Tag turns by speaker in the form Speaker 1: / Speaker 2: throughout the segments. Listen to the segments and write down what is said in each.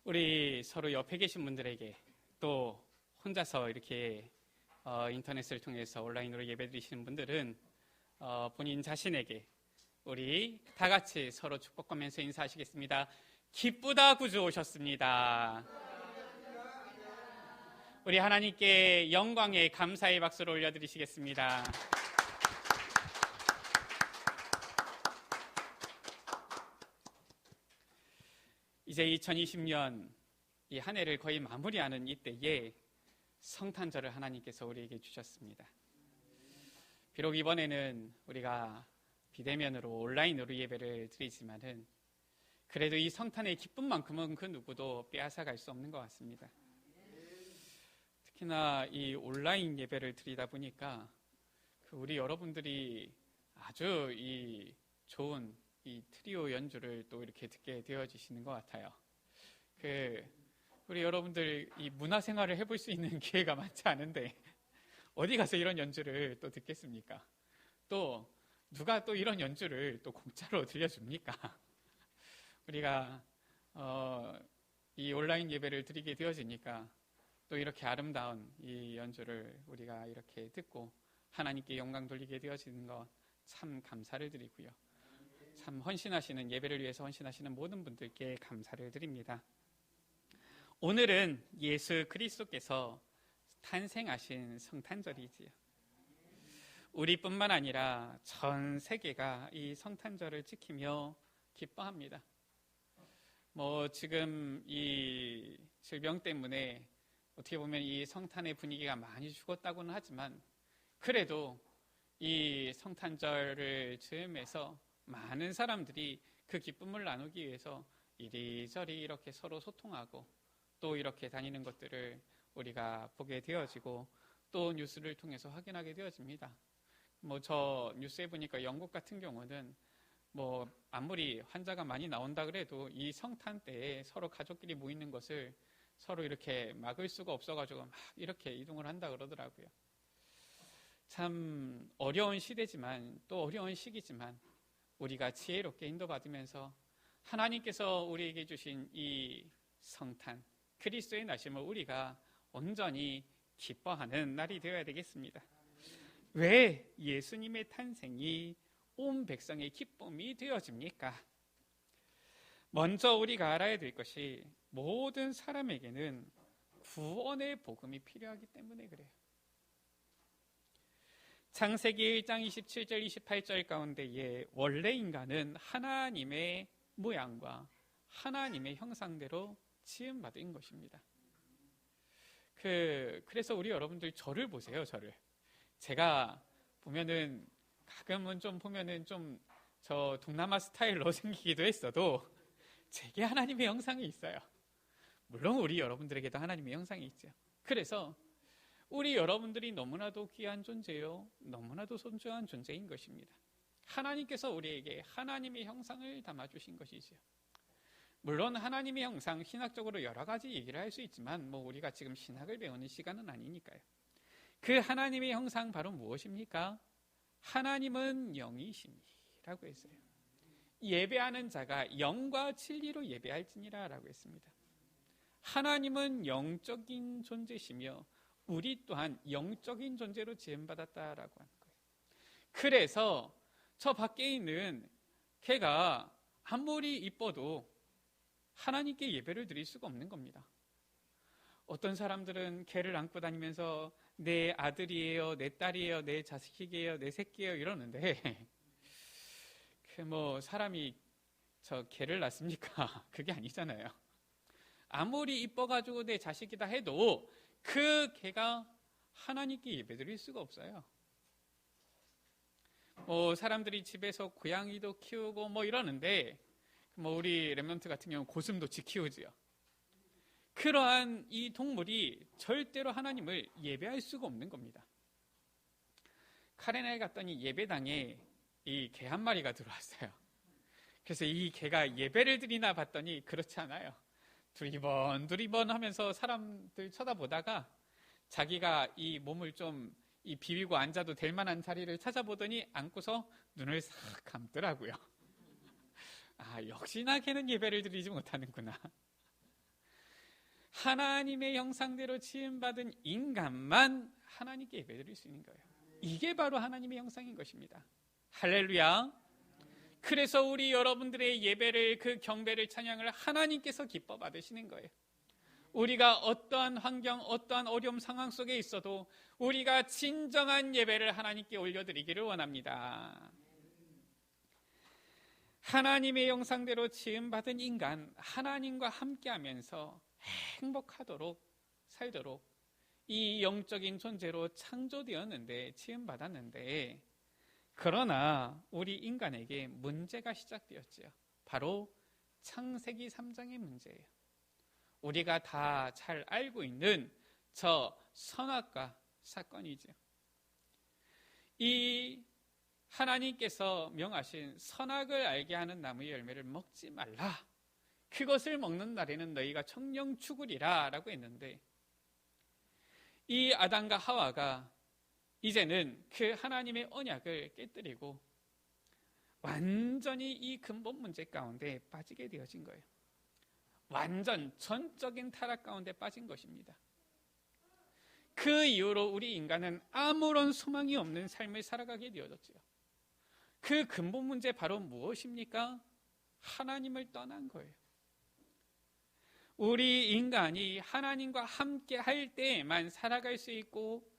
Speaker 1: 우리 서로 옆에 계신 분들에게 또 혼자서 이렇게 인터넷을 통해서 온라인으로 예배드리시는 분들은 본인 자신에게 우리 다 같이 서로 축복하면서 인사하시겠습니다. 기쁘다 구주 오셨습니다. 우리 하나님께 영광의 감사의 박수를 올려드리시겠습니다. 이제 2020년 이 한 해를 거의 마무리하는 이때에 성탄절을 하나님께서 우리에게 주셨습니다. 비록 이번에는 우리가 비대면으로 온라인으로 예배를 드리지만은 그래도 이 성탄의 기쁨만큼은 그 누구도 빼앗아갈 수 없는 것 같습니다. 특히나 이 온라인 예배를 드리다 보니까 우리 여러분들이 아주 이 좋은 이 트리오 연주를 또 이렇게 듣게 되어지시는 것 같아요. 우리 여러분들 이 문화생활을 해볼 수 있는 기회가 많지 않은데 어디 가서 이런 연주를 또 듣겠습니까? 또 누가 또 이런 연주를 또 공짜로 들려줍니까? 우리가 이 온라인 예배를 드리게 되어지니까 또 이렇게 아름다운 이 연주를 우리가 이렇게 듣고 하나님께 영광 돌리게 되어지는 것 참 감사를 드리고요. 참 헌신하시는 예배를 위해서 헌신하시는 모든 분들께 감사를 드립니다. 오늘은 예수 그리스도께서 탄생하신 성탄절이지요. 우리뿐만 아니라 전 세계가 이 성탄절을 지키며 기뻐합니다. 지금 이 질병 때문에 어떻게 보면 이 성탄의 분위기가 많이 죽었다고는 하지만 그래도 이 성탄절을 즈음해서 많은 사람들이 그 기쁨을 나누기 위해서 이리저리 이렇게 서로 소통하고 또 이렇게 다니는 것들을 우리가 보게 되어지고 또 뉴스를 통해서 확인하게 되어집니다. 저 뉴스에 보니까 영국 같은 경우는 아무리 환자가 많이 나온다 그래도 이 성탄 때에 서로 가족끼리 모이는 것을 서로 이렇게 막을 수가 없어가지고 막 이렇게 이동을 한다 그러더라고요. 참 어려운 시대지만 또 어려운 시기지만 우리가 지혜롭게 인도받으면서 하나님께서 우리에게 주신 이 성탄 그리스도의 나심을 우리가 온전히 기뻐하는 날이 되어야 되겠습니다. 왜 예수님의 탄생이 온 백성의 기쁨이 되어집니까? 먼저 우리가 알아야 될 것이 모든 사람에게는 구원의 복음이 필요하기 때문에 그래요. 창세기 1장 27절 28절 가운데에 원래 인간은 하나님의 모양과 하나님의 형상대로 지음받은 것입니다. 그래서 우리 여러분들 저를 보세요. 제가 보면은 가끔은 좀 보면은 좀 저 동남아 스타일로 생기기도 했어도 제게 하나님의 형상이 있어요. 물론 우리 여러분들에게도 하나님의 형상이 있죠. 그래서 우리 여러분들이 너무나도 귀한 존재요, 너무나도 소중한 존재인 것입니다. 하나님께서 우리에게 하나님의 형상을 담아주신 것이죠. 물론 하나님의 형상, 신학적으로 여러 가지 얘기를 할 수 있지만 우리가 지금 신학을 배우는 시간은 아니니까요. 그 하나님의 형상 바로 무엇입니까? 하나님은 영이시니라고 했어요. 예배하는 자가 영과 진리로 예배할지니라 라고 했습니다. 하나님은 영적인 존재시며 우리 또한 영적인 존재로 지음받았다라고 하는 거예요. 그래서 저 밖에 있는 개가 아무리 이뻐도 하나님께 예배를 드릴 수가 없는 겁니다. 어떤 사람들은 개를 안고 다니면서 내 아들이에요, 내 딸이에요, 내 자식이에요, 내 새끼예요 이러는데 사람이 저 개를 낳습니까? 그게 아니잖아요. 아무리 이뻐가지고 내 자식이다 해도 그 개가 하나님께 예배드릴 수가 없어요. 사람들이 집에서 고양이도 키우고 이러는데 우리 렘넌트 같은 경우는 고슴도치 키우지요. 그러한 이 동물이 절대로 하나님을 예배할 수가 없는 겁니다. 카레나에 갔더니 예배당에 이 개 한 마리가 들어왔어요. 그래서 이 개가 예배를 드리나 봤더니 그렇지 않아요. 두리번 하면서 사람들 쳐다보다가 자기가 이 몸을 좀 비비고 앉아도 될 만한 자리를 찾아보더니 앉고서 눈을 싹 감더라고요. 역시나 걔는 예배를 드리지 못하는구나. 하나님의 형상대로 지음받은 인간만 하나님께 예배드릴 수 있는 거예요. 이게 바로 하나님의 형상인 것입니다. 할렐루야. 그래서 우리 여러분들의 예배를, 그 경배를, 찬양을 하나님께서 기뻐 받으시는 거예요. 우리가 어떠한 환경, 어떠한 어려움 상황 속에 있어도 우리가 진정한 예배를 하나님께 올려드리기를 원합니다. 하나님의 형상대로 지음받은 인간, 하나님과 함께하면서 행복하도록 살도록 이 영적인 존재로 창조되었는데, 지음받았는데, 그러나 우리 인간에게 문제가 시작되었지요. 바로 창세기 3장의 문제예요. 우리가 다 잘 알고 있는 저 선악과 사건이죠. 이 하나님께서 명하신 선악을 알게 하는 나무의 열매를 먹지 말라. 그것을 먹는 날에는 너희가 청령 죽으리라 라고 했는데, 이 아담과 하와가 이제는 그 하나님의 언약을 깨뜨리고 완전히 이 근본 문제 가운데 빠지게 되어진 거예요. 완전 전적인 타락 가운데 빠진 것입니다. 그 이후로 우리 인간은 아무런 소망이 없는 삶을 살아가게 되어졌죠. 그 근본 문제 바로 무엇입니까? 하나님을 떠난 거예요. 우리 인간이 하나님과 함께 할 때에만 살아갈 수 있고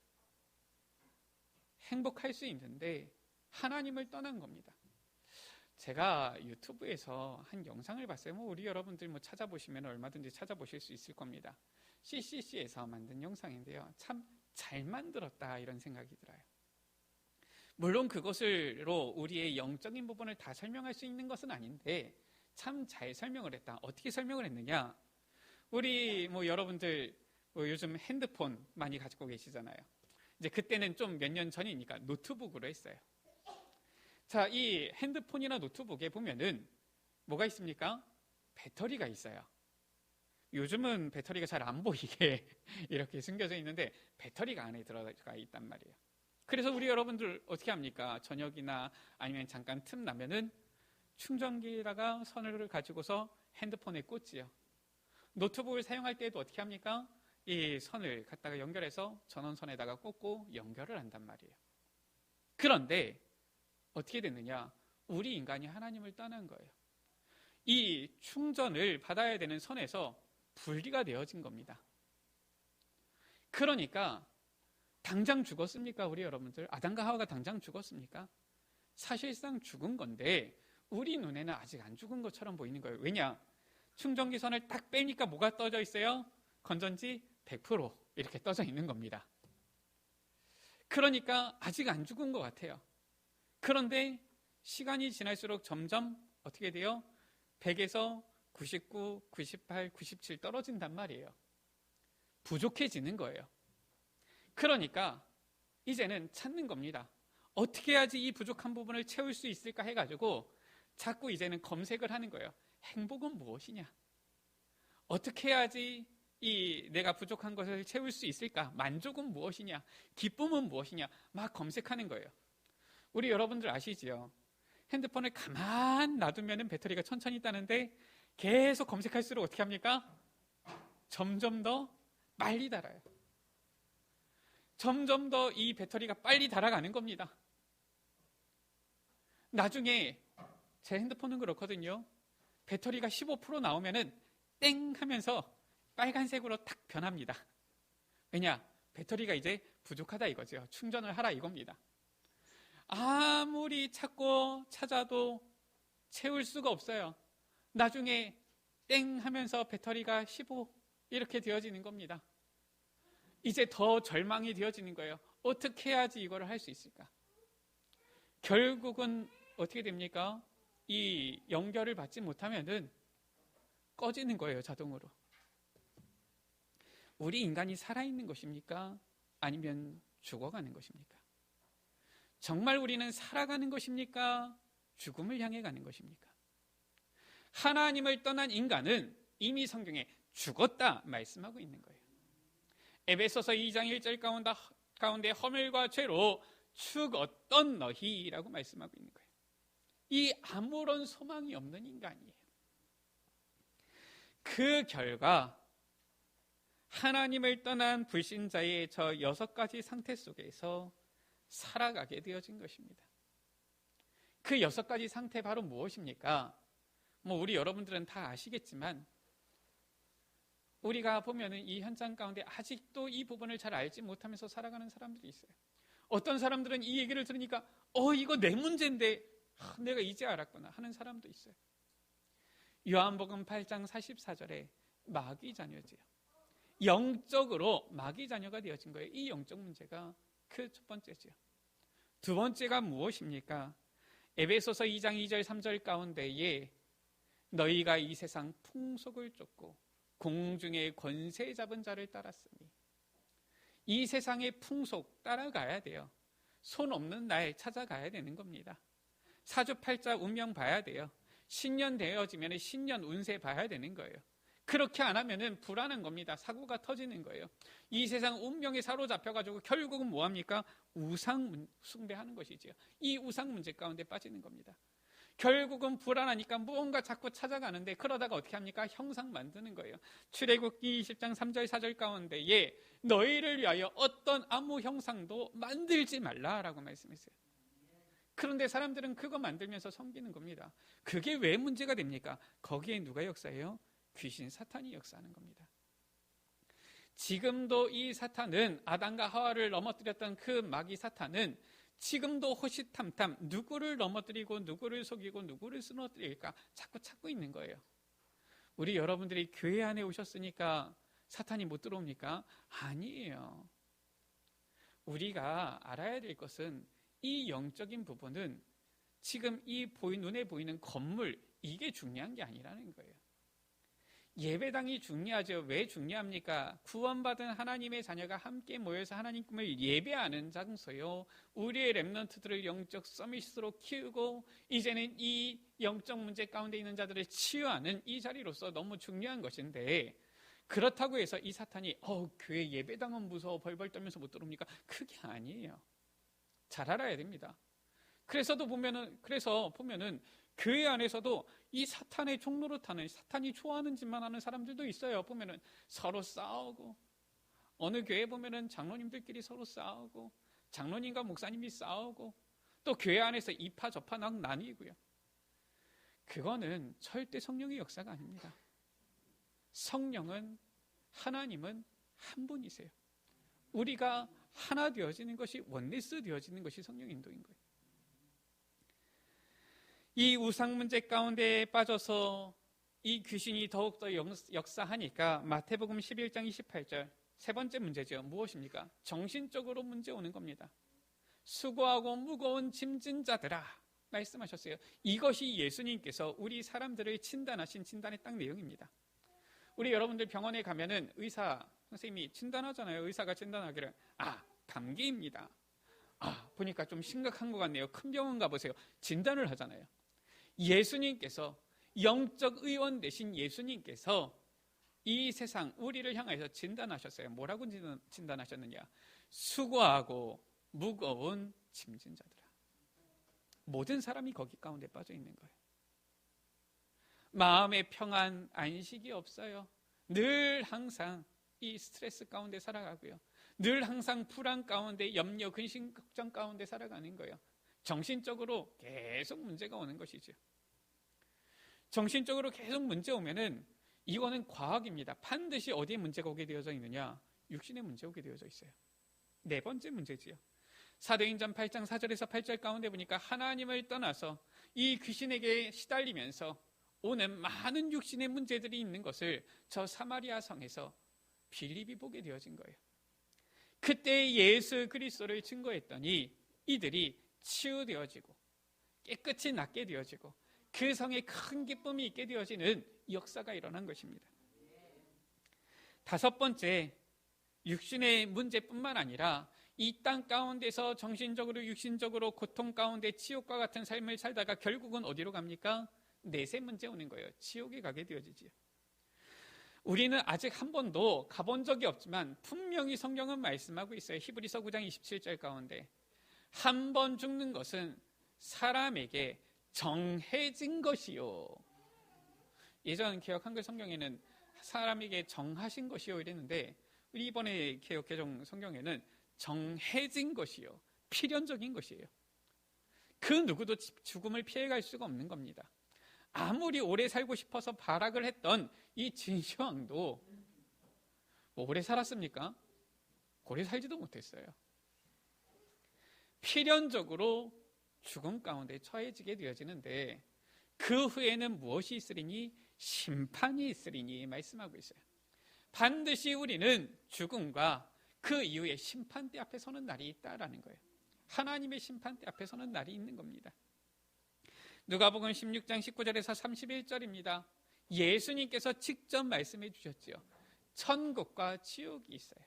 Speaker 1: 행복할 수 있는데 하나님을 떠난 겁니다. 제가 유튜브에서 한 영상을 봤어요. 우리 여러분들 찾아보시면 얼마든지 찾아보실 수 있을 겁니다. CCC에서 만든 영상인데요. 참 잘 만들었다 이런 생각이 들어요. 물론 그것으로 우리의 영적인 부분을 다 설명할 수 있는 것은 아닌데 참 잘 설명을 했다. 어떻게 설명을 했느냐? 우리 여러분들 요즘 핸드폰 많이 가지고 계시잖아요. 이제 그때는 좀 몇 년 전이니까 노트북으로 했어요. 자, 이 핸드폰이나 노트북에 보면은 뭐가 있습니까? 배터리가 있어요. 요즘은 배터리가 잘 안 보이게 이렇게 숨겨져 있는데 배터리가 안에 들어가 있단 말이에요. 그래서 우리 여러분들 어떻게 합니까? 저녁이나 아니면 잠깐 틈 나면은 충전기에다가 선을 가지고서 핸드폰에 꽂지요. 노트북을 사용할 때에도 어떻게 합니까? 이 선을 갖다가 연결해서 전원선에다가 꽂고 연결을 한단 말이에요. 그런데 어떻게 됐느냐? 우리 인간이 하나님을 떠난 거예요. 이 충전을 받아야 되는 선에서 분리가 되어진 겁니다. 그러니까 당장 죽었습니까? 우리 여러분들 아담과 하와가 당장 죽었습니까? 사실상 죽은 건데 우리 눈에는 아직 안 죽은 것처럼 보이는 거예요. 왜냐? 충전기 선을 딱 빼니까 뭐가 떠져 있어요? 건전지 100% 이렇게 떠져 있는 겁니다. 그러니까 아직 안 죽은 것 같아요. 그런데 시간이 지날수록 점점 어떻게 돼요? 100에서 99, 98, 97 떨어진단 말이에요. 부족해지는 거예요. 그러니까 이제는 찾는 겁니다. 어떻게 해야지 이 부족한 부분을 채울 수 있을까 해가지고 자꾸 이제는 검색을 하는 거예요. 행복은 무엇이냐? 어떻게 해야지 내가 부족한 것을 채울 수 있을까? 만족은 무엇이냐? 기쁨은 무엇이냐? 막 검색하는 거예요. 우리 여러분들 아시지요? 핸드폰을 가만 놔두면 배터리가 천천히 따는데 계속 검색할수록 어떻게 합니까? 점점 더 빨리 닳아요. 점점 더 이 배터리가 빨리 닳아가는 겁니다. 나중에 제 핸드폰은 그렇거든요. 배터리가 15% 나오면은 땡 하면서 빨간색으로 탁 변합니다. 왜냐? 배터리가 이제 부족하다 이거죠. 충전을 하라 이겁니다. 아무리 찾고 찾아도 채울 수가 없어요. 나중에 땡 하면서 배터리가 15 이렇게 되어지는 겁니다. 이제 더 절망이 되어지는 거예요. 어떻게 해야지 이거를 할 수 있을까? 결국은 어떻게 됩니까? 이 연결을 받지 못하면은 꺼지는 거예요, 자동으로. 우리 인간이 살아있는 것입니까? 아니면 죽어가는 것입니까? 정말 우리는 살아가는 것입니까? 죽음을 향해 가는 것입니까? 하나님을 떠난 인간은 이미 성경에 죽었다 말씀하고 있는 거예요. 에베소서 2장 1절 가운데 허물과 죄로 죽었던 너희라고 말씀하고 있는 거예요. 이 아무런 소망이 없는 인간이에요. 그 결과 하나님을 떠난 불신자의 저 6가지 상태 속에서 살아가게 되어진 것입니다. 그 6가지 상태 바로 무엇입니까? 우리 여러분들은 다 아시겠지만 우리가 보면은 이 현장 가운데 아직도 이 부분을 잘 알지 못하면서 살아가는 사람들이 있어요. 어떤 사람들은 이 얘기를 들으니까 이거 내 문제인데 내가 이제 알았구나 하는 사람도 있어요. 요한복음 8장 44절에 마귀 자녀지요. 영적으로 마귀 자녀가 되어진 거예요. 이 영적 문제가 그 첫 번째지요. 두 번째가 무엇입니까? 에베소서 2장 2절 3절 가운데에 너희가 이 세상 풍속을 쫓고 공중의 권세 잡은 자를 따랐으니, 이 세상의 풍속 따라가야 돼요. 손 없는 날 찾아가야 되는 겁니다. 사주팔자 운명 봐야 돼요. 신년 되어지면 신년 운세 봐야 되는 거예요. 그렇게 안 하면은 불안한 겁니다. 사고가 터지는 거예요. 이 세상 운명에 사로잡혀가지고 결국은 뭐합니까? 우상 숭배하는 것이지요. 이 우상 문제 가운데 빠지는 겁니다. 결국은 불안하니까 무언가 자꾸 찾아가는데, 그러다가 어떻게 합니까? 형상 만드는 거예요. 출애굽기 20장 3절 4절 가운데에 너희를 위하여 어떤 아무 형상도 만들지 말라라고 말씀했어요. 그런데 사람들은 그거 만들면서 섬기는 겁니다. 그게 왜 문제가 됩니까? 거기에 누가 역사해요? 귀신 사탄이 역사하는 겁니다. 지금도 이 사탄은, 아담과 하와를 넘어뜨렸던 그 마귀 사탄은 지금도 호시탐탐 누구를 넘어뜨리고 누구를 속이고 누구를 쓰러뜨릴까 자꾸 찾고 있는 거예요. 우리 여러분들이 교회 안에 오셨으니까 사탄이 못 들어옵니까? 아니에요. 우리가 알아야 될 것은 이 영적인 부분은 지금 이 눈에 보이는 건물, 이게 중요한 게 아니라는 거예요. 예배당이 중요하죠. 왜 중요합니까? 구원받은 하나님의 자녀가 함께 모여서 하나님 꿈을 예배하는 장소요. 우리의 렘넌트들을 영적 서밋으로 키우고 이제는 이 영적 문제 가운데 있는 자들을 치유하는 이 자리로서 너무 중요한 것인데, 그렇다고 해서 이 사탄이 교회 예배당은 무서워 벌벌 떨면서 못 들어옵니까? 그게 아니에요. 잘 알아야 됩니다. 그래서 보면은 교회 안에서도 이 사탄의 종로로 타는, 사탄이 좋아하는 짓만 하는 사람들도 있어요. 보면은 서로 싸우고, 어느 교회 보면은 장로님들끼리 서로 싸우고, 장로님과 목사님이 싸우고, 또 교회 안에서 이파 저파 막 나뉘고요. 그거는 절대 성령의 역사가 아닙니다. 성령은, 하나님은 한 분이세요. 우리가 하나 되어지는 것이, 원리스 되어지는 것이 성령의 인도인 거예요. 이 우상 문제 가운데 빠져서 이 귀신이 더욱더 역사하니까 마태복음 11장 28절, 세 번째 문제죠. 무엇입니까? 정신적으로 문제 오는 겁니다. 수고하고 무거운 짐진 자들아 말씀하셨어요. 이것이 예수님께서 우리 사람들을 진단하신 진단의 딱 내용입니다. 우리 여러분들 병원에 가면은 의사 선생님이 진단하잖아요. 의사가 진단하기를 감기입니다. 보니까 좀 심각한 것 같네요. 큰 병원 가보세요. 진단을 하잖아요. 예수님께서, 영적 의원 되신 예수님께서 이 세상 우리를 향해서 진단하셨어요. 뭐라고 진단하셨느냐? 수고하고 무거운 짐진 자들아. 모든 사람이 거기 가운데 빠져 있는 거예요. 마음의 평안, 안식이 없어요. 늘 항상 이 스트레스 가운데 살아가고요. 늘 항상 불안 가운데, 염려, 근심, 걱정 가운데 살아가는 거예요. 정신적으로 계속 문제가 오는 것이죠. 정신적으로 계속 문제 오면은 이거는 과학입니다. 반드시 어디에 문제가 오게 되어져 있느냐? 육신에 문제 오게 되어져 있어요. 네 번째 문제지요. 사도행전 8장 4절에서 8절 가운데 보니까 하나님을 떠나서 이 귀신에게 시달리면서 오는 많은 육신의 문제들이 있는 것을 저 사마리아 성에서 빌립이 보게 되어진 거예요. 그때 예수 그리스도를 증거했더니 이들이 치유되어지고 깨끗이 낫게 되어지고 그 성에 큰 기쁨이 있게 되어지는 역사가 일어난 것입니다. 다섯 번째, 육신의 문제뿐만 아니라 이 땅 가운데서 정신적으로 육신적으로 고통 가운데 지옥과 같은 삶을 살다가 결국은 어디로 갑니까? 내세 문제 오는 거예요. 지옥에 가게 되어지지요. 우리는 아직 한 번도 가본 적이 없지만 분명히 성경은 말씀하고 있어요. 히브리서 9장 27절 가운데 한 번 죽는 것은 사람에게 정해진 것이요. 예전 개역 한글 성경에는 사람에게 정하신 것이요 이랬는데 우리 이번에 개역 개정 성경에는 정해진 것이요, 필연적인 것이에요. 그 누구도 죽음을 피해갈 수가 없는 겁니다. 아무리 오래 살고 싶어서 발악을 했던 이 진시황도 뭐 오래 살았습니까? 오래 살지도 못했어요. 필연적으로 죽음 가운데 처해지게 되어지는데 그 후에는 무엇이 있으리니? 심판이 있으리니 말씀하고 있어요. 반드시 우리는 죽음과 그 이후에 심판대 앞에 서는 날이 있다라는 거예요. 하나님의 심판대 앞에 서는 날이 있는 겁니다. 누가복음 16장 19절에서 31절입니다. 예수님께서 직접 말씀해 주셨지요. 천국과 지옥이 있어요.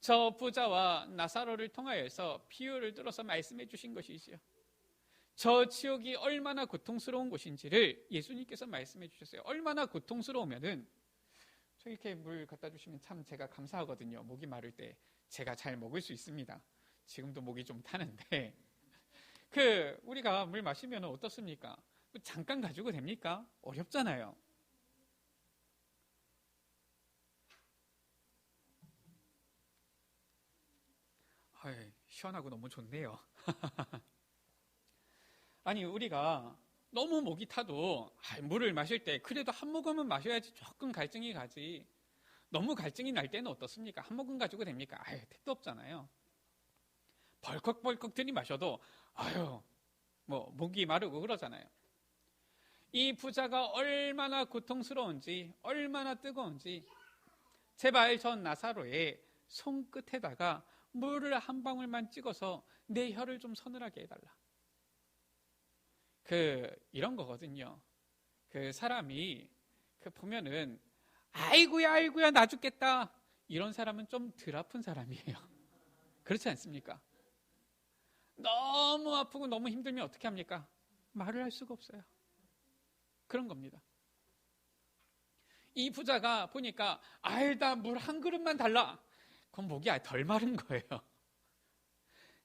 Speaker 1: 저 부자와 나사로를 통하여서 비유를 들어서 말씀해 주신 것이지요. 저 지옥이 얼마나 고통스러운 곳인지를 예수님께서 말씀해 주셨어요. 얼마나 고통스러우면은, 저 이렇게 물 갖다 주시면 참 제가 감사하거든요. 목이 마를 때 제가 잘 먹을 수 있습니다. 지금도 목이 좀 타는데, 우리가 물 마시면 어떻습니까? 잠깐 가지고 됩니까? 어렵잖아요. 시원하고 너무 좋네요. 아니, 우리가 너무 목이 타도 물을 마실 때 그래도 한 모금은 마셔야지 조금 갈증이 가지. 너무 갈증이 날 때는 어떻습니까? 한 모금 가지고 됩니까? 택도 없잖아요. 벌컥벌컥 들이마셔도 목이 마르고 그러잖아요. 이 부자가 얼마나 고통스러운지, 얼마나 뜨거운지, 제발 전 나사로의 손끝에다가 물을 한 방울만 찍어서 내 혀를 좀 서늘하게 해달라. 이런 거거든요. 사람이 보면은 아이고야 나 죽겠다, 이런 사람은 좀 덜 아픈 사람이에요. 그렇지 않습니까? 너무 아프고 너무 힘들면 어떻게 합니까? 말을 할 수가 없어요. 그런 겁니다. 이 부자가 보니까 나 물 한 그릇만 달라. 그럼 목이 덜 마른 거예요.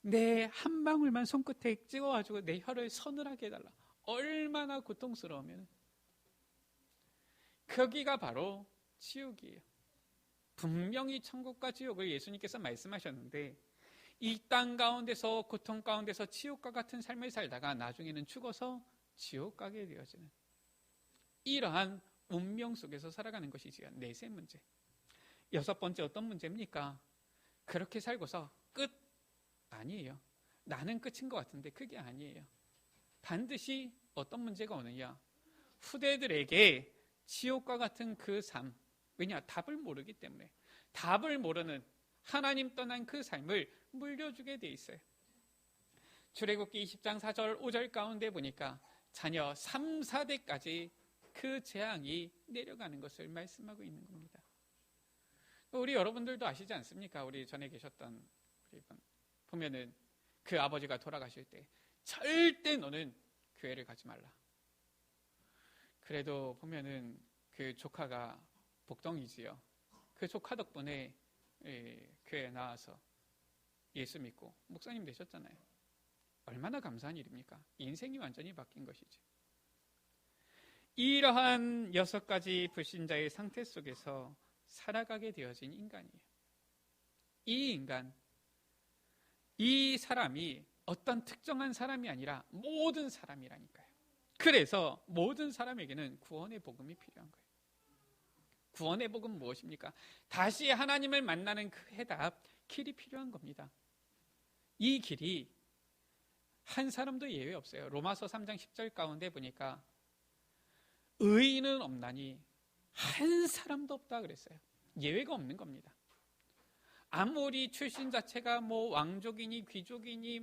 Speaker 1: 내 한 방울만 손끝에 찍어가지고 내 혀를 서늘하게 해달라. 얼마나 고통스러우면. 거기가 바로 지옥이에요. 분명히 천국과 지옥을 예수님께서 말씀하셨는데, 이 땅 가운데서, 고통 가운데서 지옥과 같은 삶을 살다가 나중에는 죽어서 지옥 가게 되어지는 이러한 운명 속에서 살아가는 것이지요. 넷의 문제. 여섯 번째 어떤 문제입니까? 그렇게 살고서 끝? 아니에요. 나는 끝인 것 같은데 그게 아니에요. 반드시 어떤 문제가 오느냐? 후대들에게 지옥과 같은 그 삶. 왜냐? 답을 모르기 때문에. 답을 모르는 하나님 떠난 그 삶을 물려주게 돼 있어요. 출애굽기 20장 4절 5절 가운데 보니까 자녀 3, 4대까지 그 재앙이 내려가는 것을 말씀하고 있는 겁니다. 우리 여러분들도 아시지 않습니까? 우리 전에 계셨던 보면은 그 아버지가 돌아가실 때 절대 너는 교회를 가지 말라. 그래도 보면은 그 조카가 복덩이지요. 그 조카 덕분에 교회에 나와서 예수 믿고 목사님 되셨잖아요. 얼마나 감사한 일입니까? 인생이 완전히 바뀐 것이죠. 이러한 6가지 불신자의 상태 속에서 살아가게 되어진 인간이에요. 이 인간, 이 사람이 어떤 특정한 사람이 아니라 모든 사람이라니까요. 그래서 모든 사람에게는 구원의 복음이 필요한 거예요. 구원의 복음은 무엇입니까? 다시 하나님을 만나는 그 해답, 길이 필요한 겁니다. 이 길이 한 사람도 예외 없어요. 로마서 3장 10절 가운데 보니까 의인은 없나니 한 사람도 없다 그랬어요. 예외가 없는 겁니다. 아무리 출신 자체가 왕족이니 귀족이니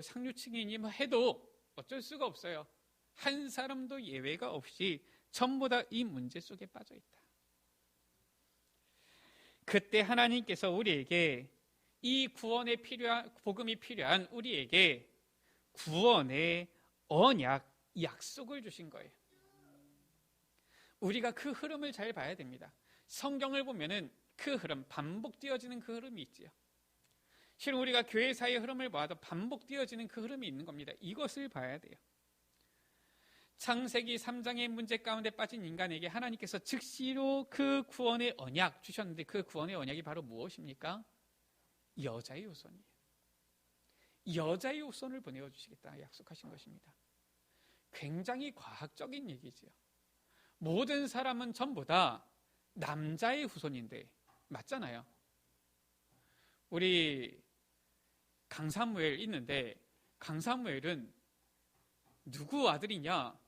Speaker 1: 상류층이니 해도 어쩔 수가 없어요. 한 사람도 예외가 없이 전부 다 이 문제 속에 빠져 있다. 그때 하나님께서 우리에게 이 구원에 필요한 복음이 필요한 우리에게 구원의 언약, 약속을 주신 거예요. 우리가 그 흐름을 잘 봐야 됩니다. 성경을 보면은 그 흐름, 반복되어지는 그 흐름이 있지요. 실은 우리가 교회사의 흐름을 봐도 반복되어지는 그 흐름이 있는 겁니다. 이것을 봐야 돼요. 창세기 3장의 문제 가운데 빠진 인간에게 하나님께서 즉시로 그 구원의 언약 주셨는데 그 구원의 언약이 바로 무엇입니까? 여자의 후손이에요. 여자의 후손을 보내주시겠다 약속하신 것입니다. 굉장히 과학적인 얘기지요. 모든 사람은 전부 다 남자의 후손인데 맞잖아요. 우리 강사무엘 있는데 강사무엘은 누구 아들이냐?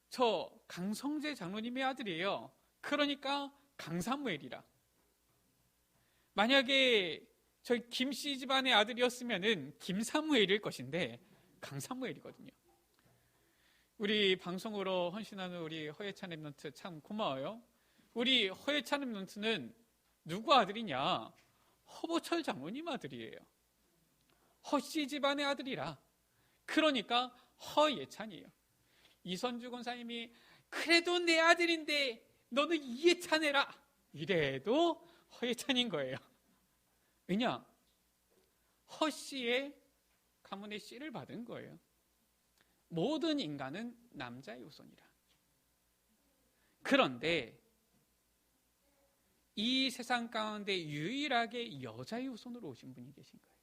Speaker 1: 저 강성재 장로님의 아들이에요. 그러니까 강사무엘이라. 만약에 저희 김씨 집안의 아들이었으면은 김사무엘일 것인데 강사무엘이거든요. 우리 방송으로 헌신하는 우리 허예찬 랩런트 참 고마워요. 우리 허예찬 랩런트는 누구 아들이냐? 허보철 장로님 아들이에요. 허씨 집안의 아들이라. 그러니까 허예찬이에요. 이선주 권사님이 그래도 내 아들인데 너는 이예찬해라 이래도 허예찬인 거예요. 왜냐? 허씨의 가문의 씨를 받은 거예요. 모든 인간은 남자의 후손이라. 그런데 이 세상 가운데 유일하게 여자의 후손으로 오신 분이 계신 거예요.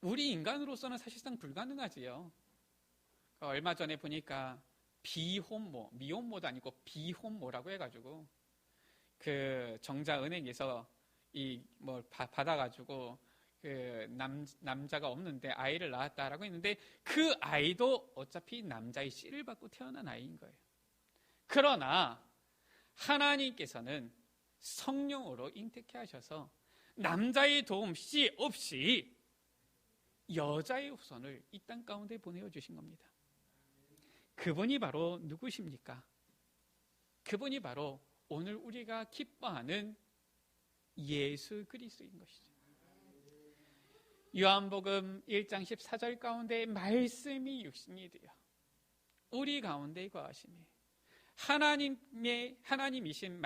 Speaker 1: 우리 인간으로서는 사실상 불가능하지요. 얼마 전에 보니까 비혼모, 미혼모도 아니고 비혼모라고 해가지고 그 정자은행에서 이 뭐 받아가지고 그 남자가 없는데 아이를 낳았다라고 했는데 그 아이도 어차피 남자의 씨를 받고 태어난 아이인 거예요. 그러나 하나님께서는 성령으로 잉태케 하셔서 남자의 도움 씨 없이 여자의 후손을 이 땅 가운데 보내주신 겁니다. 그분이 바로 누구십니까? 그분이 바로 오늘 우리가 기뻐하는 예수 그리스도인 것이죠. 요한복음 1장 14절 가운데 말씀이 육신이 되어 우리 가운데 거하시니 하나님이신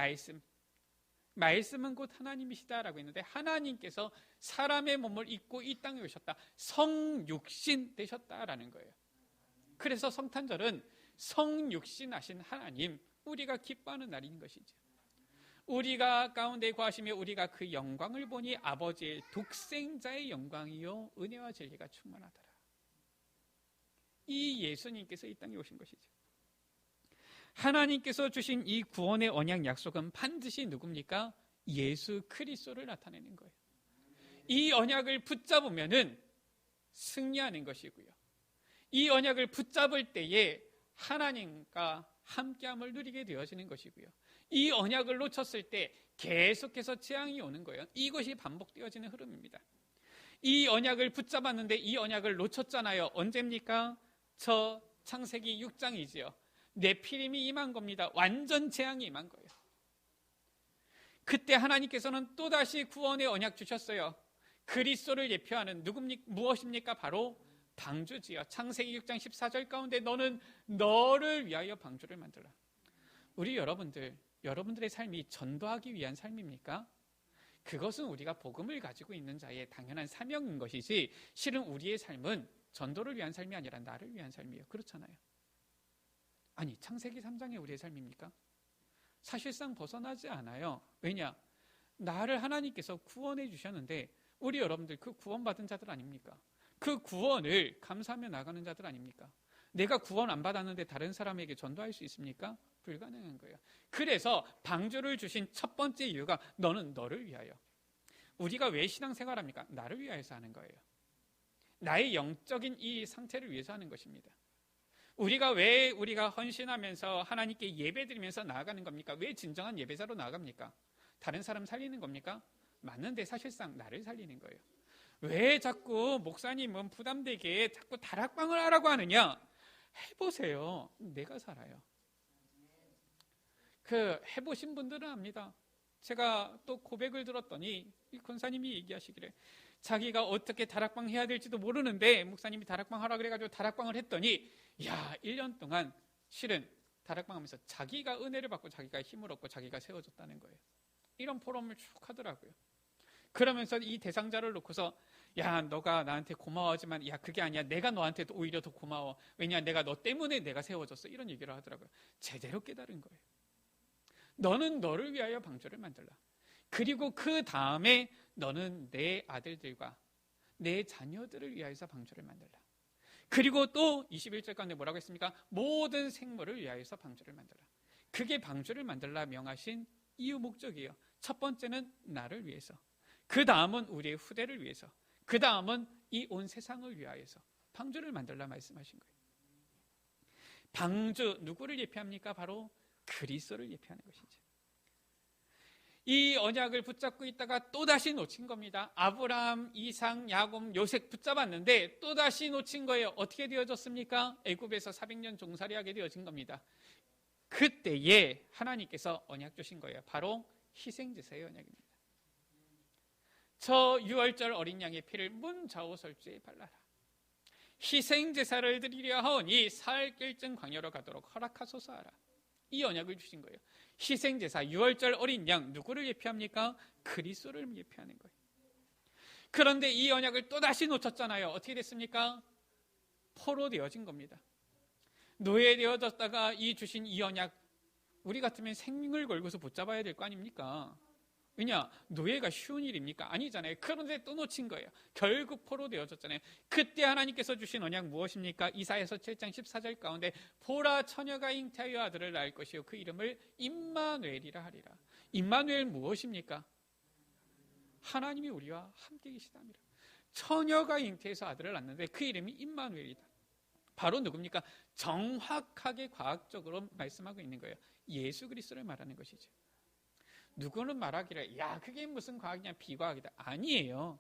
Speaker 1: 말씀은 곧 하나님이시다라고 했는데 하나님께서 사람의 몸을 입고 이 땅에 오셨다. 성육신 되셨다라는 거예요. 그래서 성탄절은 성육신 하신 하나님, 우리가 기뻐하는 날인 것이죠. 우리가 가운데 거하시며 우리가 그 영광을 보니 아버지의 독생자의 영광이요 은혜와 진리가 충만하더라. 이 예수님께서 이 땅에 오신 것이죠. 하나님께서 주신 이 구원의 언약 약속은 반드시 누굽니까? 예수 그리스도를 나타내는 거예요. 이 언약을 붙잡으면은 승리하는 것이고요. 이 언약을 붙잡을 때에 하나님과 함께함을 누리게 되어지는 것이고요. 이 언약을 놓쳤을 때 계속해서 재앙이 오는 거예요. 이것이 반복되어지는 흐름입니다. 이 언약을 붙잡았는데 이 언약을 놓쳤잖아요. 언제입니까? 저 창세기 6장이지요. 네피림이 임한 겁니다. 완전 재앙이 임한 거예요. 그때 하나님께서는 또다시 구원의 언약 주셨어요. 그리스도를 예표하는 무엇입니까? 바로 방주지요. 창세기 6장 14절 가운데 너는 너를 위하여 방주를 만들라. 우리 여러분들의 삶이 전도하기 위한 삶입니까? 그것은 우리가 복음을 가지고 있는 자의 당연한 사명인 것이지 실은 우리의 삶은 전도를 위한 삶이 아니라 나를 위한 삶이에요. 그렇잖아요. 아니 창세기 3장의 우리의 삶입니까? 사실상 벗어나지 않아요. 왜냐? 나를 하나님께서 구원해 주셨는데 우리 여러분들 그 구원받은 자들 아닙니까? 그 구원을 감사하며 나가는 자들 아닙니까? 내가 구원 안 받았는데 다른 사람에게 전도할 수 있습니까? 불가능한 거예요. 그래서 방주를 주신 첫 번째 이유가 너는 너를 위하여. 우리가 왜 신앙생활합니까? 나를 위하여서 하는 거예요. 나의 영적인 이 상태를 위해서 하는 것입니다. 우리가 헌신하면서 하나님께 예배드리면서 나아가는 겁니까? 왜 진정한 예배자로 나아갑니까? 다른 사람 살리는 겁니까? 맞는데 사실상 나를 살리는 거예요. 왜 자꾸 목사님은 부담되게 자꾸 다락방을 하라고 하느냐? 해보세요. 내가 살아요. 해보신 분들은 압니다. 제가 또 고백을 들었더니 이 권사님이 얘기하시기를 자기가 어떻게 다락방 해야 될지도 모르는데 목사님이 다락방 하라 그래가지고 다락방을 했더니 1년 동안 실은 다락방 하면서 자기가 은혜를 받고 자기가 힘을 얻고 자기가 세워졌다는 거예요. 이런 포럼을 쭉 하더라고요. 그러면서 이 대상자를 놓고서 야, 너가 나한테 고마워하지만 야, 그게 아니야. 내가 너한테 오히려 더 고마워. 왜냐, 내가 너 때문에 내가 세워졌어. 이런 얘기를 하더라고요. 제대로 깨달은 거예요. 너는 너를 위하여 방주를 만들라. 그리고 그 다음에 너는 내 아들들과 내 자녀들을 위하여서 방주를 만들라. 그리고 또 21절 가운데 뭐라고 했습니까? 모든 생물을 위하여서 방주를 만들라. 그게 방주를 만들라 명하신 이유 목적이에요. 첫 번째는 나를 위해서, 그 다음은 우리의 후대를 위해서, 그 다음은 이 온 세상을 위하여서 방주를 만들라 말씀하신 거예요. 방주, 누구를 예표합니까? 바로 그리스도를 예표하는 것이죠. 이 언약을 붙잡고 있다가 또다시 놓친 겁니다. 아브라함, 이삭, 야곱, 요셉 붙잡았는데 또다시 놓친 거예요. 어떻게 되어졌습니까? 애굽에서 400년 종살이하게 되어진 겁니다. 그때에 하나님께서 언약 주신 거예요. 바로 희생제사의 언약입니다. 저 유월절 어린 양의 피를 문 좌우 설주에 발라라. 희생제사를 드리려 하오니 사흘길쯤 광야로 가도록 허락하소서 하라. 이 언약을 주신 거예요. 희생제사, 유월절 어린 양, 누구를 예표합니까? 그리스도를 예표하는 거예요. 그런데 이 언약을 또다시 놓쳤잖아요. 어떻게 됐습니까? 포로 되어진 겁니다. 노예되어졌다가 이 주신 이 언약, 우리 같으면 생명을 걸고서 붙잡아야 될 거 아닙니까? 왜냐? 노예가 쉬운 일입니까? 아니잖아요. 그런데 또 놓친 거예요. 결국 포로 되어졌잖아요. 그때 하나님께서 주신 언약 무엇입니까? 이사야서 7장 14절 가운데 보라, 처녀가 잉태하여 아들을 낳을 것이요 그 이름을 임마누엘이라 하리라. 임마누엘 무엇입니까? 하나님이 우리와 함께 계시다니라. 처녀가 잉태해서 아들을 낳는데 그 이름이 임마누엘이다. 바로 누굽니까? 정확하게 과학적으로 말씀하고 있는 거예요. 예수 그리스도를 말하는 것이죠. 누구는 말하기를 야, 그게 무슨 과학이냐, 비과학이다. 아니에요.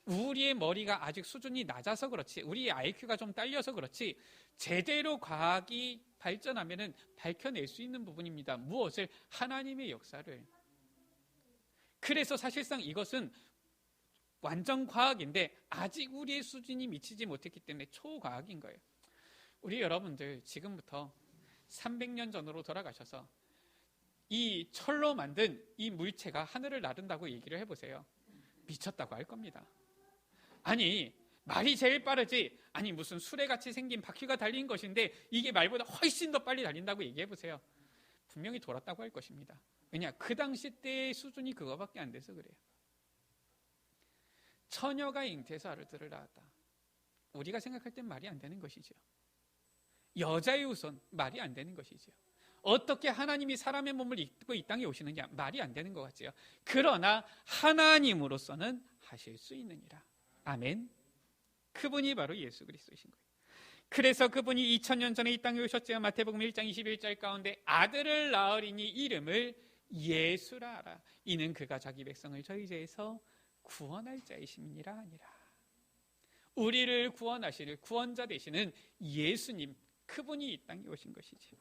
Speaker 1: 우리의 머리가 아직 수준이 낮아서 그렇지, 우리의 IQ가 좀 딸려서 그렇지, 제대로 과학이 발전하면은 밝혀낼 수 있는 부분입니다. 무엇을? 하나님의 역사를. 그래서 사실상 이것은 완전 과학인데 아직 우리의 수준이 미치지 못했기 때문에 초과학인 거예요. 우리 여러분들 지금부터 300년 전으로 돌아가셔서 이 철로 만든 이 물체가 하늘을 나른다고 얘기를 해보세요. 미쳤다고 할 겁니다. 아니, 말이 제일 빠르지. 아니, 무슨 수레같이 생긴 바퀴가 달린 것인데 이게 말보다 훨씬 더 빨리 달린다고 얘기해보세요. 분명히 돌았다고 할 것입니다. 왜냐? 그 당시 때의 수준이 그거밖에 안 돼서 그래요. 처녀가 잉태해서 아들을 낳았다. 우리가 생각할 땐 말이 안 되는 것이죠. 여자의 후손, 말이 안 되는 것이죠. 어떻게 하나님이 사람의 몸을 입고 이 땅에 오시느냐, 말이 안 되는 것 같지요. 그러나 하나님으로서는 하실 수 있느니라. 아멘. 그분이 바로 예수 그리스도이신 거예요. 그래서 그분이 2000년 전에 이 땅에 오셨지요. 마태복음 1장 21절 가운데 아들을 낳으리니 이름을 예수라 하라. 이는 그가 자기 백성을 저희 죄에서 구원할 자이심이니라 하니라. 우리를 구원하실 구원자 되시는 예수님, 그분이 이 땅에 오신 것이지.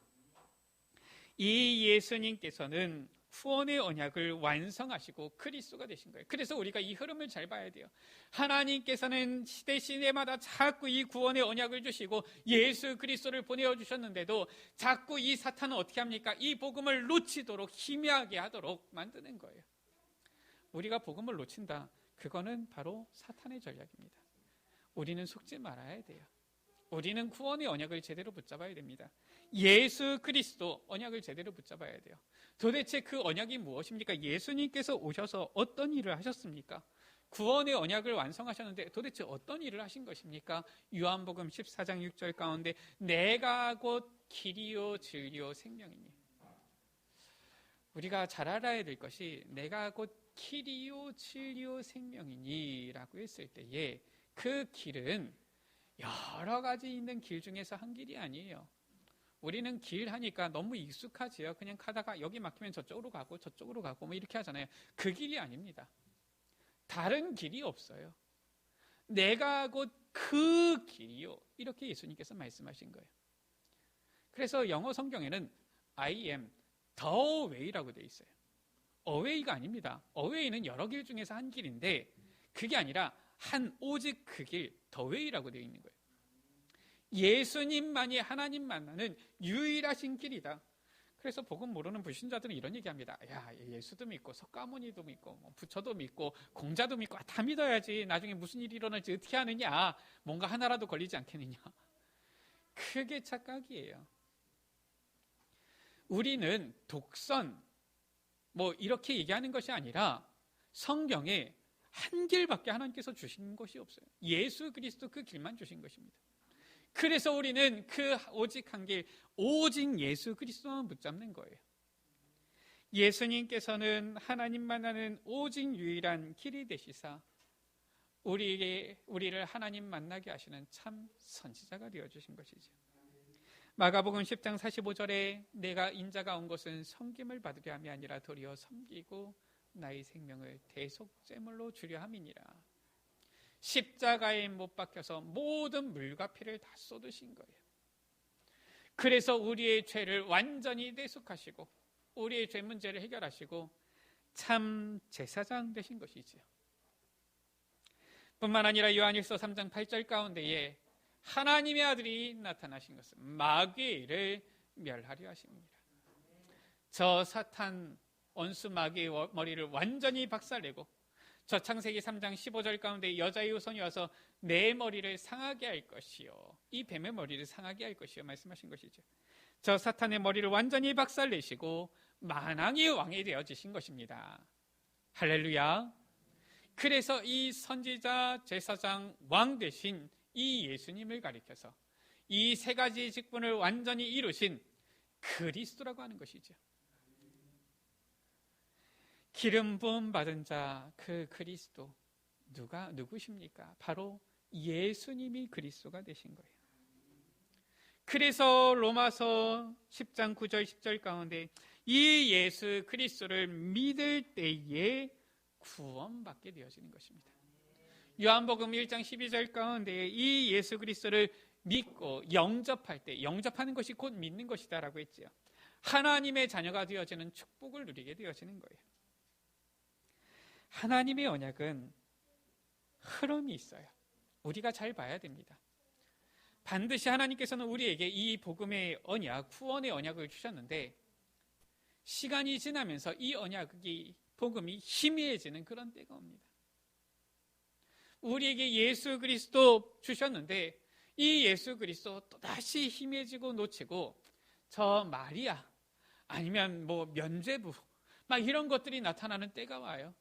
Speaker 1: 이 예수님께서는 구원의 언약을 완성하시고 그리스도가 되신 거예요. 그래서 우리가 이 흐름을 잘 봐야 돼요. 하나님께서는 시대마다 자꾸 이 구원의 언약을 주시고 예수 그리스도를 보내주셨는데도 자꾸 이 사탄은 어떻게 합니까? 이 복음을 놓치도록 희미하게 하도록 만드는 거예요. 우리가 복음을 놓친다. 그거는 바로 사탄의 전략입니다. 우리는 속지 말아야 돼요. 우리는 구원의 언약을 제대로 붙잡아야 됩니다. 예수 그리스도 언약을 제대로 붙잡아야 돼요. 도대체 그 언약이 무엇입니까? 예수님께서 오셔서 어떤 일을 하셨습니까? 구원의 언약을 완성하셨는데 도대체 어떤 일을 하신 것입니까? 요한복음 14장 6절 가운데 내가 곧 길이요 진리요 생명이니. 우리가 잘 알아야 될 것이 내가 곧 길이요 진리요 생명이니 라고 했을 때에 그 길은 여러 가지 있는 길 중에서 한 길이 아니에요. 우리는 길 하니까 너무 익숙하지요. 그냥 가다가 여기 막히면 저쪽으로 가고 저쪽으로 가고 뭐 이렇게 하잖아요. 그 길이 아닙니다. 다른 길이 없어요. 내가 곧 그 길이요. 이렇게 예수님께서 말씀하신 거예요. 그래서 영어 성경에는 I am the way라고 되어 있어요. 어웨이가 아닙니다. 어웨이는 여러 길 중에서 한 길인데 그게 아니라 한 오직 그 길, the way라고 되어 있는 거예요. 예수님만이 하나님 만나는 유일하신 길이다. 그래서 복음 모르는 불신자들은 이런 얘기합니다. 야, 예수도 믿고 석가모니도 믿고 뭐 부처도 믿고 공자도 믿고 다 믿어야지 나중에 무슨 일이 일어날지 어떻게 하느냐, 뭔가 하나라도 걸리지 않겠느냐. 그게 착각이에요. 우리는 독선 뭐 이렇게 얘기하는 것이 아니라 성경에 한 길밖에 하나님께서 주신 것이 없어요. 예수 그리스도 그 길만 주신 것입니다. 그래서 우리는 그 오직 한 길, 오직 예수 그리스도만 붙잡는 거예요. 예수님께서는 하나님만 아는 오직 유일한 길이 되시사 우리를 하나님 만나게 하시는 참 선지자가 되어주신 것이죠. 마가복음 10장 45절에 내가 인자가 온 것은 섬김을 받으려 함이 아니라 도리어 섬기고 나의 생명을 대속제물로 주려 함이니라. 십자가에 못 박혀서 모든 물과 피를 다 쏟으신 거예요. 그래서 우리의 죄를 완전히 대속하시고 우리의 죄 문제를 해결하시고 참 제사장 되신 것이지요. 뿐만 아니라 요한일서 3장 8절 가운데에 하나님의 아들이 나타나신 것은 마귀를 멸하려 하십니다. 저 사탄 원수 마귀의 머리를 완전히 박살내고 저 창세기 3장 15절 가운데 여자의 후손이 와서 내 머리를 상하게 할 것이요, 이 뱀의 머리를 상하게 할 것이요 말씀하신 것이죠. 저 사탄의 머리를 완전히 박살내시고 만왕의 왕이 되어지신 것입니다. 할렐루야. 그래서 이 선지자, 제사장, 왕 되신 이 예수님을 가리켜서 이 세 가지 직분을 완전히 이루신 그리스도라고 하는 것이죠. 기름 부음 받은 자, 그 그리스도 누구십니까? 바로 예수님이 그리스도가 되신 거예요. 그래서 로마서 10장 9절 10절 가운데 이 예수 그리스도를 믿을 때에 구원받게 되어지는 것입니다. 요한복음 1장 12절 가운데 이 예수 그리스도를 믿고 영접할 때, 영접하는 것이 곧 믿는 것이다라고 했지요. 하나님의 자녀가 되어지는 축복을 누리게 되어지는 거예요. 하나님의 언약은 흐름이 있어요. 우리가 잘 봐야 됩니다. 반드시 하나님께서는 우리에게 이 복음의 언약, 구원의 언약을 주셨는데 시간이 지나면서 이 언약이, 복음이 희미해지는 그런 때가 옵니다. 우리에게 예수 그리스도 주셨는데 이 예수 그리스도 또다시 희미해지고 놓치고 저 마리아 아니면 뭐 면죄부 막 이런 것들이 나타나는 때가 와요.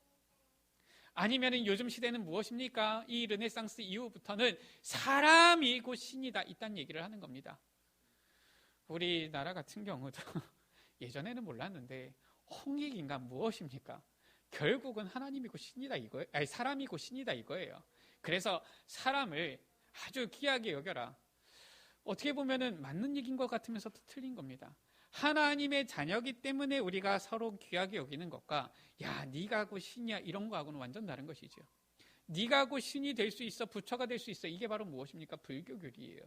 Speaker 1: 아니면 요즘 시대는 무엇입니까? 이 르네상스 이후부터는 사람이 곧 신이다, 이딴 얘기를 하는 겁니다. 우리나라 같은 경우도 예전에는 몰랐는데 홍익인간 무엇입니까? 결국은 하나님이고 신이다 이거예요. 아니, 사람이고 신이다 이거예요. 그래서 사람을 아주 귀하게 여겨라. 어떻게 보면은 맞는 얘기인 것 같으면서도 틀린 겁니다. 하나님의 자녀이기 때문에 우리가 서로 귀하게 여기는 것과 야 네가 곧 신이야 이런 거하고는 완전 다른 것이죠. 네가 곧 신이 될 수 있어, 부처가 될 수 있어, 이게 바로 무엇입니까? 불교교리예요.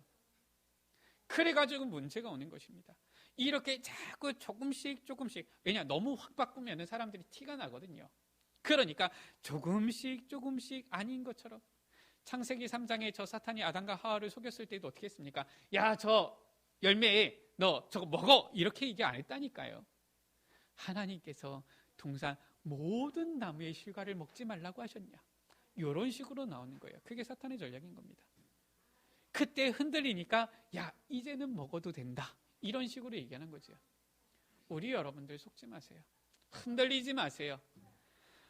Speaker 1: 그래가지고 문제가 오는 것입니다. 이렇게 자꾸 조금씩 왜냐 너무 확 바꾸면 사람들이 티가 나거든요. 그러니까 조금씩 아닌 것처럼 창세기 3장에 저 사탄이 아담과 하와를 속였을 때도 어떻게 했습니까? 야 저 열매에 너 저거 먹어, 이렇게 얘기 안 했다니까요. 하나님께서 동산 모든 나무의 실과를 먹지 말라고 하셨냐, 이런 식으로 나오는 거예요. 그게 사탄의 전략인 겁니다. 그때 흔들리니까 야 이제는 먹어도 된다, 이런 식으로 얘기하는 거죠. 우리 여러분들 속지 마세요. 흔들리지 마세요.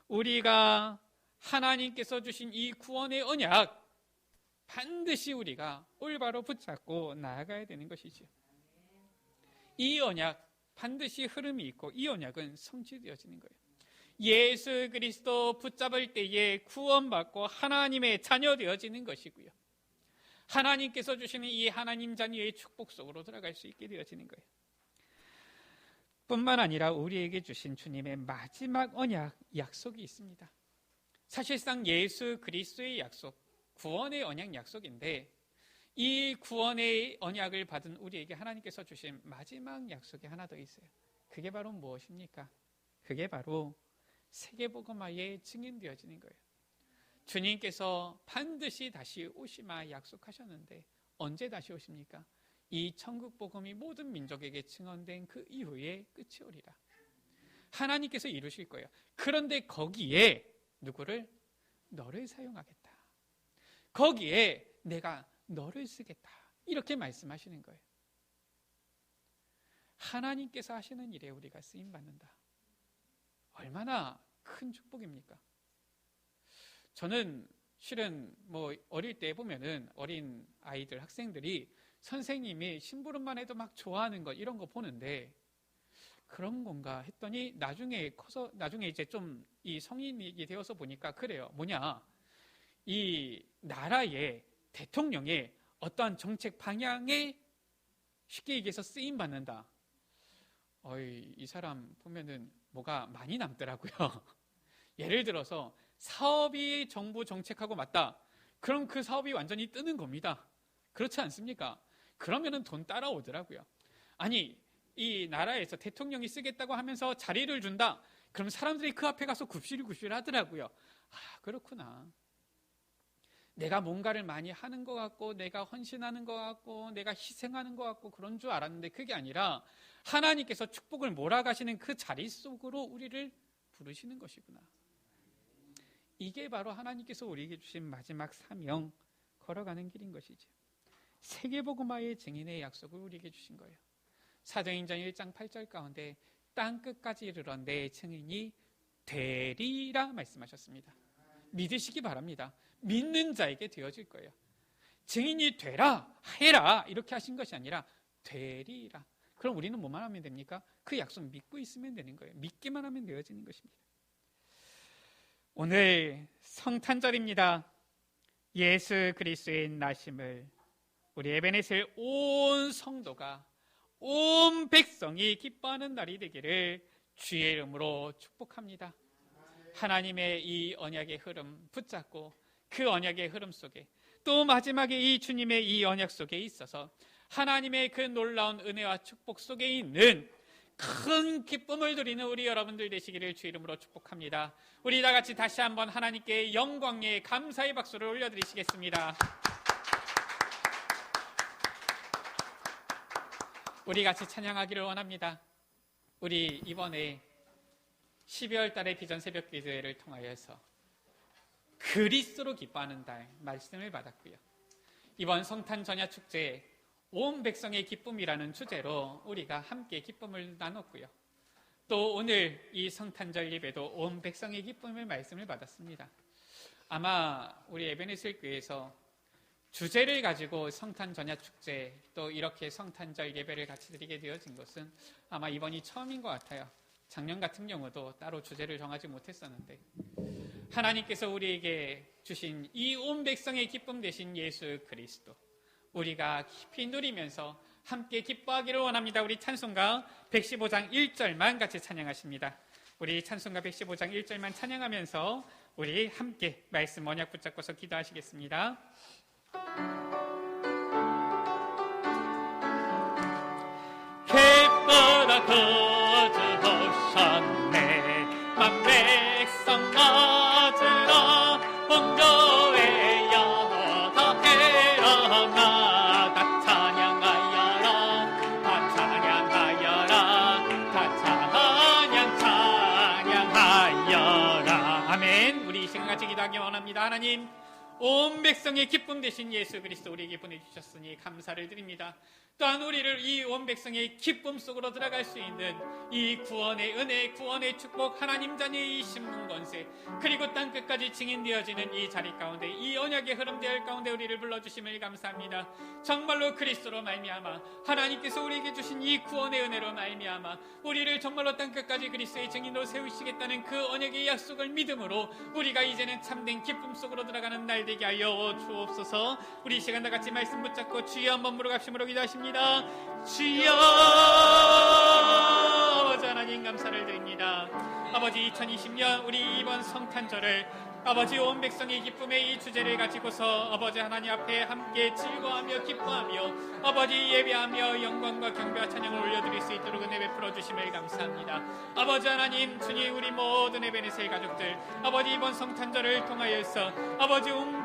Speaker 1: 우리가 하나님께서 주신 이 구원의 언약 반드시 우리가 올바로 붙잡고 나아가야 되는 것이죠. 이 언약 반드시 흐름이 있고 이 언약은 성취되어지는 거예요. 예수 그리스도 붙잡을 때에 구원받고 하나님의 자녀 되어지는 것이고요. 하나님께서 주시는 이 하나님 자녀의 축복 속으로 들어갈 수 있게 되어지는 거예요. 뿐만 아니라 우리에게 주신 주님의 마지막 언약, 약속이 있습니다. 사실상 예수 그리스도의 약속, 구원의 언약 약속인데 이 구원의 언약을 받은 우리에게 하나님께서 주신 마지막 약속이 하나 더 있어요. 그게 바로 무엇입니까? 그게 바로 세계복음화에 증인되어지는 거예요. 주님께서 반드시 다시 오시마 약속하셨는데 언제 다시 오십니까? 이 천국 복음이 모든 민족에게 증언된 그 이후에 끝이 오리라. 하나님께서 이루실 거예요. 그런데 거기에 누구를? 너를 사용하겠다. 거기에 내가 너를 쓰겠다. 이렇게 말씀하시는 거예요. 하나님께서 하시는 일에 우리가 쓰임받는다. 얼마나 큰 축복입니까? 저는 실은 어릴 때 보면은 어린 아이들, 학생들이 선생님이 심부름만 해도 막 좋아하는 것, 이런 거 보는데 그런 건가 했더니 나중에 이제 좀 이 성인이 되어서 보니까 그래요. 뭐냐? 이 나라의 대통령의 어떠한 정책 방향에 쉽게 얘기해서 쓰임 받는다. 이 사람 보면은 뭐가 많이 남더라고요. 예를 들어서 사업이 정부 정책하고 맞다. 그럼 그 사업이 완전히 뜨는 겁니다. 그렇지 않습니까? 그러면은 돈 따라오더라고요. 아니, 이 나라에서 대통령이 쓰겠다고 하면서 자리를 준다. 그럼 사람들이 그 앞에 가서 굽실굽실 하더라고요. 아, 그렇구나. 내가 뭔가를 많이 하는 것 같고, 내가 헌신하는 것 같고, 내가 희생하는 것 같고, 그런 줄 알았는데 그게 아니라 하나님께서 축복을 몰아가시는 그 자리 속으로 우리를 부르시는 것이구나. 이게 바로 하나님께서 우리에게 주신 마지막 사명, 걸어가는 길인 것이죠. 세계복음화의 증인의 약속을 우리에게 주신 거예요. 사도행전 1장 8절 가운데 땅 끝까지 이르러 내 증인이 되리라 말씀하셨습니다. 믿으시기 바랍니다. 믿는 자에게 되어질 거예요. 증인이 되라, 해라 이렇게 하신 것이 아니라 되리라. 그럼 우리는 뭐만 하면 됩니까? 그 약속 믿고 있으면 되는 거예요. 믿기만 하면 되어지는 것입니다. 오늘 성탄절입니다. 예수 그리스도의 나심을 우리 에베네셀 온 성도가, 온 백성이 기뻐하는 날이 되기를 주의 이름으로 축복합니다. 하나님의 이 언약의 흐름 붙잡고 그 언약의 흐름 속에 또 마지막에 이 주님의 이 언약 속에 있어서 하나님의 그 놀라운 은혜와 축복 속에 있는 큰 기쁨을 누리는 우리 여러분들 되시기를 주 이름으로 축복합니다. 우리 다 같이 다시 한번 하나님께 영광의 감사의 박수를 올려드리시겠습니다. 우리 같이 찬양하기를 원합니다. 우리 이번에 12월 달에 비전 새벽 기도회를 통하여서 그리스도로 기뻐하는 달 말씀을 받았고요. 이번 성탄 전야 축제 온 백성의 기쁨이라는 주제로 우리가 함께 기쁨을 나눴고요. 또 오늘 이 성탄절 예배도 온 백성의 기쁨의 말씀을 받았습니다. 아마 우리 에베네셀 교회에서 주제를 가지고 성탄 전야 축제 또 이렇게 성탄절 예배를 같이 드리게 되어진 것은 아마 이번이 처음인 것 같아요. 작년 같은 경우도 따로 주제를 정하지 못했었는데 하나님께서 우리에게 주신 이 온 백성의 기쁨 되신 예수 그리스도 우리가 깊이 누리면서 함께 기뻐하기를 원합니다. 우리 찬송가 115장 1절만 같이 찬양하십니다. 우리 찬송가 115장 1절만 찬양하면서 우리 함께 말씀 언약 붙잡고서 기도하시겠습니다. 기뻐라 거주하셨네 만 백성 맞으라 본교회여 다 일어나 다 찬양하여라 다 찬양하여라 다 찬양하여라. 아멘. 우리 이 시간 같이 기도하기 원합니다. 하나님, 온 백성의 기쁨 되신 예수 그리스도 우리에게 보내주셨으니 감사를 드립니다. 또한 우리를 이 온 백성의 기쁨 속으로 들어갈 수 있는 이 구원의 은혜, 구원의 축복, 하나님 자녀의 이 신문 권세, 그리고 땅끝까지 증인되어지는 이 자리 가운데, 이 언약의 흐름대열 가운데 우리를 불러주심을 감사합니다. 정말로 그리스도로 말미암아 하나님께서 우리에게 주신 이 구원의 은혜로 말미암아 우리를 정말로 땅끝까지 그리스도의 증인으로 세우시겠다는 그 언약의 약속을 믿음으로 우리가 이제는 참된 기쁨 속으로 들어가는 날 되게 하여 주옵소서. 우리 이 시간 다 같이 말씀 붙잡고 주여 한번 물어갑심으로 기도하십니다. 주여, 아버지 하나님 감사를 드립니다. 아버지 2020년 우리 이번 성탄절을 아버지 온 백성이 기쁨의 이 주제를 가지고서 아버지 하나님 앞에 함께 즐거워하며 기뻐하며 아버지 예배하며 영광과 경배와 찬양을 올려드릴 수 있도록 은혜 베풀어 주심을 감사합니다. 아버지 하나님, 주님, 우리 모든 에베네셀 가족들 아버지 이번 성탄절을 통하여서 아버지 온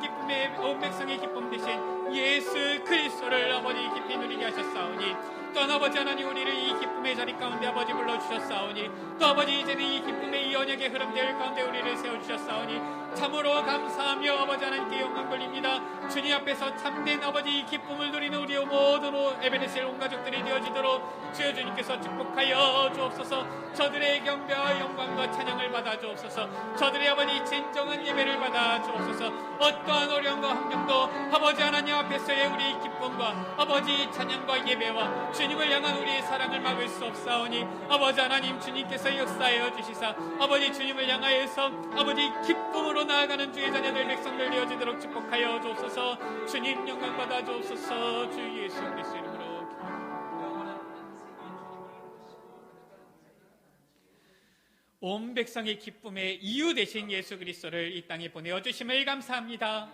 Speaker 1: 백성의 기쁨 대신 예수 그리스도를 아버지 깊이 누리게 하셨사오니 또 아버지 하나님, 우리를 이 기쁨의 자리 가운데 아버지 불러주셨사오니 또 아버지 이제는 이 기쁨의 이 언약의 흐름들 가운데 우리를 세워주셨사오니 참으로 감사하며 아버지 하나님께 영광 돌립니다. 주님 앞에서 참된 아버지 이 기쁨을 누리는 우리 모든 에베네셀 온 가족들이 되어지도록 주여 주님께서 축복하여 주옵소서. 저들의 경배와 영광과 찬양을 받아 주옵소서. 저들의 아버지 진정한 예배를 받아 주옵소서. 어떠한 어려움과 환경도 아버지 하나님 앞에서의 우리의 기쁨과 아버지 찬양과 예배와 주님을 향한 우리의 사랑을 막을 수 없사오니 아버지 하나님, 주님께서 역사하여 주시사 아버지 주님을 향하여서 아버지 기쁨으로 나아가는 주의 자녀들 백성들 되어지도록 축복하여 주옵소서. 주님 영광 받아 주옵소서. 주 예수 그리스도 이름으로 온 백성의 기쁨의 이유 되신 예수 그리스도를 이 땅에 보내어 주심을 감사합니다.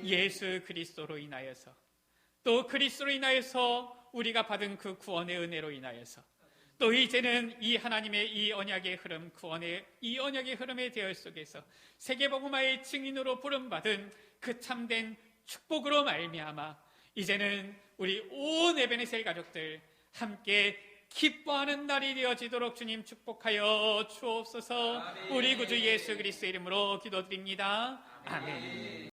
Speaker 1: 예수 그리스도로 인하여서 또 그리스도로 인하여서 우리가 받은 그 구원의 은혜로 인하여서 또 이제는 이 하나님의 이 언약의 흐름, 구원의 이 언약의 흐름의 대열 속에서 세계복음화의 증인으로 부름받은 그 참된 축복으로 말미암아 이제는 우리 온 에베네셀 가족들 함께 기뻐하는 날이 되어지도록 주님 축복하여 주옵소서. 우리 구주 예수 그리스도 이름으로 기도드립니다. 아멘.